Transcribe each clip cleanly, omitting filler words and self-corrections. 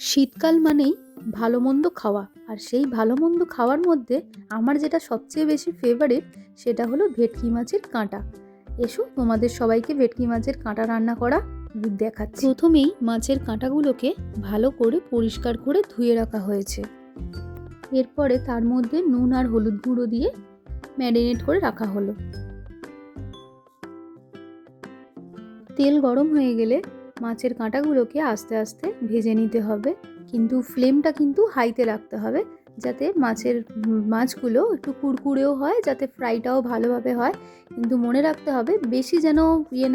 শীতকাল মানেই ভালো মন্দ খাওয়া, আর সেই ভালো মন্দ খাওয়ার মধ্যে আমার যেটা সবচেয়ে বেশি ফেভারিট সেটা হলো ভেটকি মাছের কাঁটা। এসো তোমাদের সবাইকে ভেটকি মাছের কাঁটা রান্না করা দেখাচ্ছি। প্রথমেই মাছের কাঁটাগুলোকে ভালো করে পরিষ্কার করে ধুয়ে রাখা হয়েছে। এরপরে তার মধ্যে নুন আর হলুদ গুঁড়ো দিয়ে ম্যারিনেট করে রাখা হলো। তেল গরম হয়ে গেলে মাছের কাঁটাগুলোকে আস্তে আস্তে ভেজে নিতে হবে, কিন্তু ফ্লেমটা কিন্তু হাইতে রাখতে হবে, যাতে মাছগুলো একটু কুড়কুড়েও হয়, যাতে ফ্রাইটাও ভালোভাবে হয়। কিন্তু মনে রাখতে হবে বেশি যেন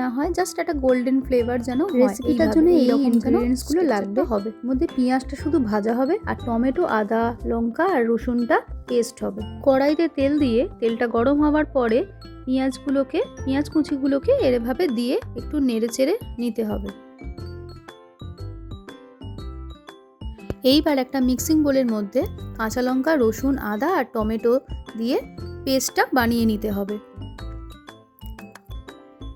না হয়, জাস্ট একটা গোল্ডেন ফ্লেভার যেন হয়। রেসিপিটার জন্য এই ইনগ্রেডিয়েন্টসগুলো লাগবে হবে। মধ্যে পেঁয়াজটা শুধু ভাজা হবে, আর টমেটো, আদা, লঙ্কা আর রসুনটা পেস্ট হবে। কড়াইতে তেল দিয়ে তেলটা গরম হওয়ার পরে পেঁয়াজ কুচিগুলোকে এভাবে দিয়ে একটু নেড়ে চেড়ে নিতে হবে। এইবার একটা মিক্সিং বোলের মধ্যে কাঁচা লঙ্কা, রসুন, আদা আর টমেটো দিয়ে পেস্টটা বানিয়ে নিতে হবে।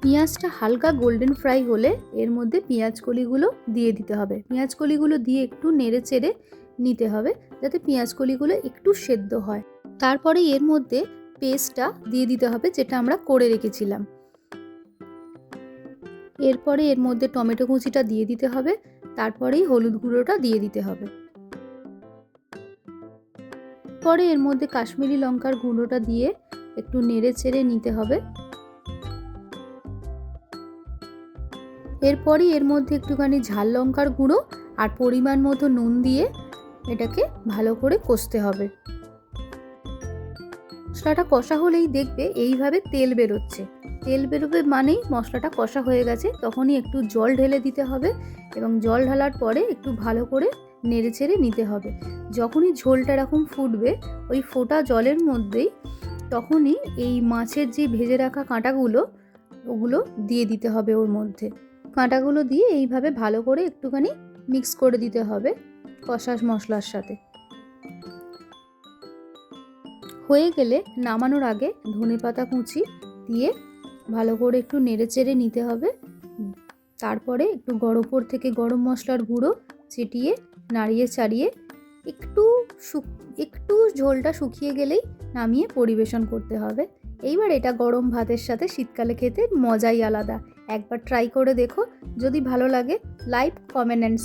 পেঁয়াজটা হালকা গোল্ডেন ফ্রাই হলে এর মধ্যে পেঁয়াজ কলিগুলো দিয়ে দিতে হবে। পেঁয়াজ কলিগুলো দিয়ে একটু নেড়ে চেড়ে নিতে হবে, যাতে পেঁয়াজ কলিগুলো একটু সেদ্ধ হয়। তারপরে এর মধ্যে পেস্টটা দিয়ে দিতে হবে, যেটা আমরা করে রেখেছিলাম। এরপরে এর মধ্যে টমেটো কুচিটা দিয়ে দিতে হবে, তারপরেই হলুদ গুঁড়োটা দিয়ে দিতে হবে। পরে এর মধ্যে কাশ্মীরি লঙ্কার গুঁড়োটা দিয়ে একটু নেড়ে চেড়ে নিতে হবে। এরপরই এর মধ্যে একটুখানি ঝাল লঙ্কার গুঁড়ো আর পরিমাণ মতো নুন দিয়ে এটাকে ভালো করে কষতে হবে। মশলাটা কষা হলেই দেখবে এইভাবে তেল বেরোচ্ছে। তেল বেরোবে মানেই মশলাটা কষা হয়ে গেছে। তখনই একটু জল ঢেলে দিতে হবে, এবং জল ঢালার পরে একটু ভালো করে নেড়ে চেড়ে নিতে হবে। যখনই ঝোলটা এরকম ফুটবে, ওই ফোটা জলের মধ্যেই তখনই এই মাছের যে ভেজে রাখা কাঁটাগুলো ওগুলো দিয়ে দিতে হবে। ওর মধ্যে কাঁটাগুলো দিয়ে এইভাবে ভালো করে একটুখানি মিক্স করে দিতে হবে কষা মশলার সাথে। হয়ে গেলে নামানোর আগে ধনেপাতা কুচি দিয়ে ভালো করে একটু নেড়ে চেড়ে নিতে হবে। তারপরে একটু ওপর থেকে গরম মশলার গুঁড়ো ছিটিয়ে নাড়িয়ে চাড়িয়ে একটু ঝোলটা শুকিয়ে গেলেই নামিয়ে পরিবেশন করতে হবে। এইবার এটা গরম ভাতের সাথে শীতকালে খেতে মজাই আলাদা। একবার ট্রাই করে দেখো, যদি ভালো লাগে লাইক, কমেন্ট অ্যান্ড